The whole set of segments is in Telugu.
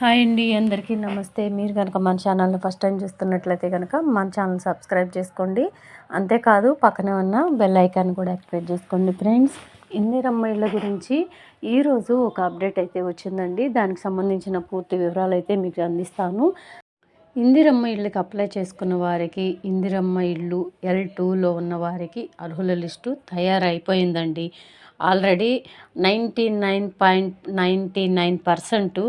హాయ్ అండి, అందరికీ నమస్తే. మీరు కనుక మన ఛానల్ని ఫస్ట్ టైం చూస్తున్నట్లయితే కనుక మన ఛానల్ సబ్స్క్రైబ్ చేసుకోండి. అంతేకాదు పక్కనే ఉన్న బెల్ ఐకాన్ కూడా యాక్టివేట్ చేసుకోండి. ఫ్రెండ్స్, ఇందిరమ్మ ఇళ్ళ గురించి ఈరోజు ఒక అప్డేట్ అయితే వచ్చిందండి. దానికి సంబంధించిన పూర్తి వివరాలు అయితే మీకు అందిస్తాను. ఇందిరమ్మ ఇళ్ళకి అప్లై చేసుకున్న వారికి ఇందిరమ్మ ఇల్లు L2లో ఉన్న వారికి అర్హుల లిస్టు తయారైపోయిందండి. ఆల్రెడీ 99.99%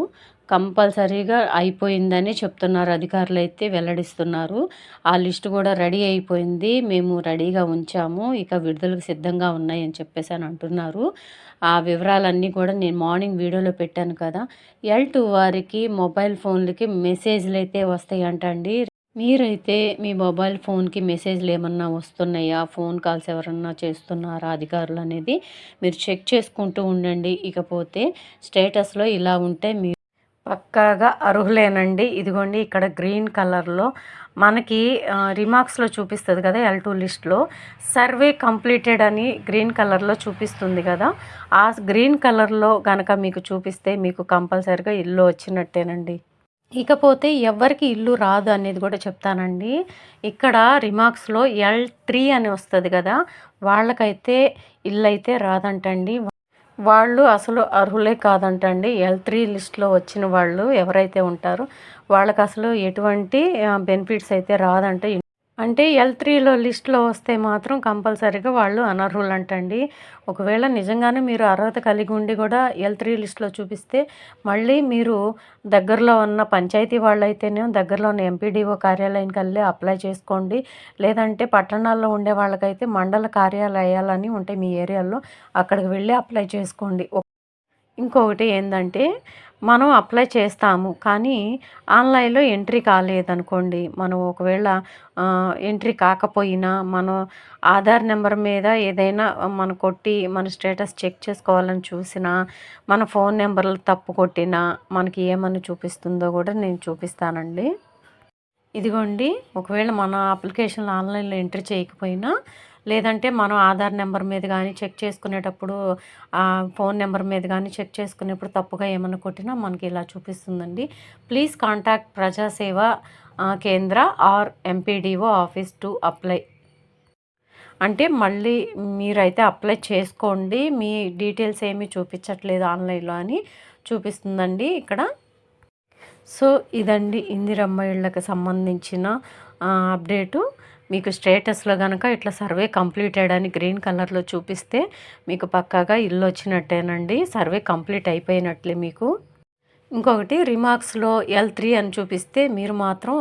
కంపల్సరీగా అయిపోయిందని చెప్తున్నారు, అధికారులు అయితే వెల్లడిస్తున్నారు. ఆ లిస్టు కూడా రెడీ అయిపోయింది, మేము రెడీగా ఉంచాము, ఇక విడుదలకు సిద్ధంగా ఉన్నాయని చెప్పేసి అని అంటున్నారు. ఆ వివరాలన్నీ కూడా నేను మార్నింగ్ వీడియోలో పెట్టాను కదా. L2 వారికి మొబైల్ ఫోన్లకి మెసేజ్లు అయితే వస్తాయంటండి. మీరైతే మీ మొబైల్ ఫోన్కి మెసేజ్లు ఏమన్నా వస్తున్నాయా, ఫోన్ కాల్స్ ఎవరన్నా చేస్తున్నారా అధికారులు అనేది మీరు చెక్ చేసుకుంటూ ఉండండి. ఇకపోతే స్టేటస్లో ఇలా ఉంటే మీరు పక్కాగా అర్హులేనండి. ఇదిగోండి, ఇక్కడ గ్రీన్ కలర్లో మనకి రిమార్క్స్లో చూపిస్తుంది కదా, L2 లిస్ట్లో సర్వే కంప్లీటెడ్ అని గ్రీన్ కలర్లో చూపిస్తుంది కదా. ఆ గ్రీన్ కలర్లో కనుక మీకు చూపిస్తే మీకు కంపల్సరీగా ఇల్లు వచ్చినట్టేనండి. ఇకపోతే ఎవరికి ఇల్లు రాదు అనేది కూడా చెప్తానండి. ఇక్కడ రిమార్క్స్లో L3 అని వస్తుంది కదా, వాళ్ళకైతే ఇల్లు అయితే రాదంటండి. వాళ్ళు అసలు అర్హులే కాదంటండి. L3 లిస్ట్లో వచ్చిన వాళ్ళు ఎవరైతే ఉంటారో వాళ్ళకి అసలు ఎటువంటి బెనిఫిట్స్ అయితే రాదంట. అంటే L3లో లిస్ట్లో వస్తే మాత్రం కంపల్సరీగా వాళ్ళు అనర్హులంటండి. ఒకవేళ నిజంగానే మీరు అర్హత కలిగి ఉండి కూడా L3 లిస్ట్లో చూపిస్తే మళ్ళీ మీరు దగ్గరలో ఉన్న పంచాయతీ వాళ్ళైతేనే దగ్గరలో ఉన్న ఎంపీడీఓ కార్యాలయానికి వెళ్ళి అప్లై చేసుకోండి. లేదంటే పట్టణాల్లో ఉండే వాళ్ళకైతే మండల కార్యాలయాలని ఉంటాయి మీ ఏరియాలో, అక్కడికి వెళ్ళి అప్లై చేసుకోండి. ఇంకొకటి ఏంటంటే, మనం అప్లై చేస్తాము కానీ ఆన్లైన్లో ఎంట్రీ కాలేదనుకోండి, మనం ఒకవేళ ఎంట్రీ కాకపోయినా మనం ఆధార్ నెంబర్ మీద ఏదైనా మనం కొట్టి మన స్టేటస్ చెక్ చేసుకోవాలని చూసినా, మన ఫోన్ నెంబర్లు తప్పు కొట్టినా మనకి ఏమని చూపిస్తుందో కూడా నేను చూపిస్తానండి. ఇదిగోండి, ఒకవేళ మన అప్లికేషన్లు ఆన్లైన్లో ఎంట్రీ చేయకపోయినా, లేదంటే మనం ఆధార్ నెంబర్ మీద కానీ చెక్ చేసుకునేటప్పుడు ఫోన్ నెంబర్ మీద కానీ చెక్ చేసుకునేప్పుడు తప్పుగా ఏమైనా కొట్టినా మనకి ఇలా చూపిస్తుందండి. ప్లీజ్ కాంటాక్ట్ ప్రజాసేవ కేంద్ర or MPDO office to apply అంటే మళ్ళీ మీరైతే అప్లై చేసుకోండి, మీ డీటెయిల్స్ ఏమీ చూపించట్లేదు ఆన్లైన్లో అని చూపిస్తుందండి ఇక్కడ. సో ఇదండి ఇందిరమ్మ ఇళ్ళకి సంబంధించిన అప్డేటు. మీకు స్టేటస్లో కనుక ఇట్లా సర్వే కంప్లీటెడ్ అని గ్రీన్ కలర్లో చూపిస్తే మీకు పక్కాగా ఇల్లు వచ్చినట్టేనండి, సర్వే కంప్లీట్ అయిపోయినట్లే మీకు. ఇంకొకటి రిమార్క్స్లో L3 అని చూపిస్తే మీరు మాత్రం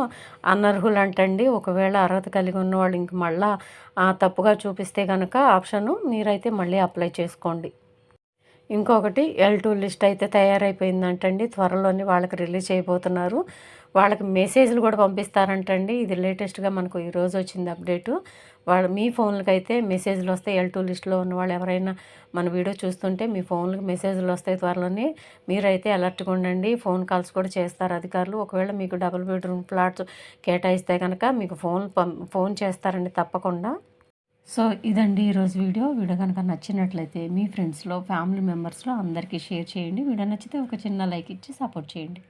అనర్హులంటండి. ఒకవేళ అర్హత కలిగి ఉన్నవాళ్ళు ఇంక మళ్ళీ తప్పుగా చూపిస్తే కనుక ఆప్షను మీరైతే మళ్ళీ అప్లై చేసుకోండి. ఇంకొకటి L2 లిస్ట్ అయితే తయారైపోయిందంటండి, త్వరలోనే వాళ్ళకి రిలీజ్ చేయబోతున్నారు. వాళ్ళకి మెసేజ్లు కూడా పంపిస్తారంటండి. ఇది లేటెస్ట్గా మనకు ఈరోజు వచ్చింది అప్డేటు. వాళ్ళు మీ ఫోన్లకి అయితే మెసేజ్లు వస్తాయి. L2 లిస్ట్లో ఉన్న వాళ్ళు ఎవరైనా మన వీడియో చూస్తుంటే మీ ఫోన్లకు మెసేజ్లు వస్తాయి త్వరలోనే. మీరైతే అలర్ట్గా ఉండండి. ఫోన్ కాల్స్ కూడా చేస్తారు అధికారులు. ఒకవేళ మీకు డబుల్ బెడ్రూమ్ ఫ్లాట్స్ కేటాయిస్తే కనుక మీకు ఫోన్ చేస్తారండి తప్పకుండా. సో ఇదండి ఈరోజు వీడియో. వీడియో కనుక నచ్చినట్లయితే మీ ఫ్రెండ్స్లో ఫ్యామిలీ మెంబర్స్లో అందరికీ షేర్ చేయండి. వీడియో నచ్చితే ఒక చిన్న లైక్ ఇచ్చి సపోర్ట్ చేయండి.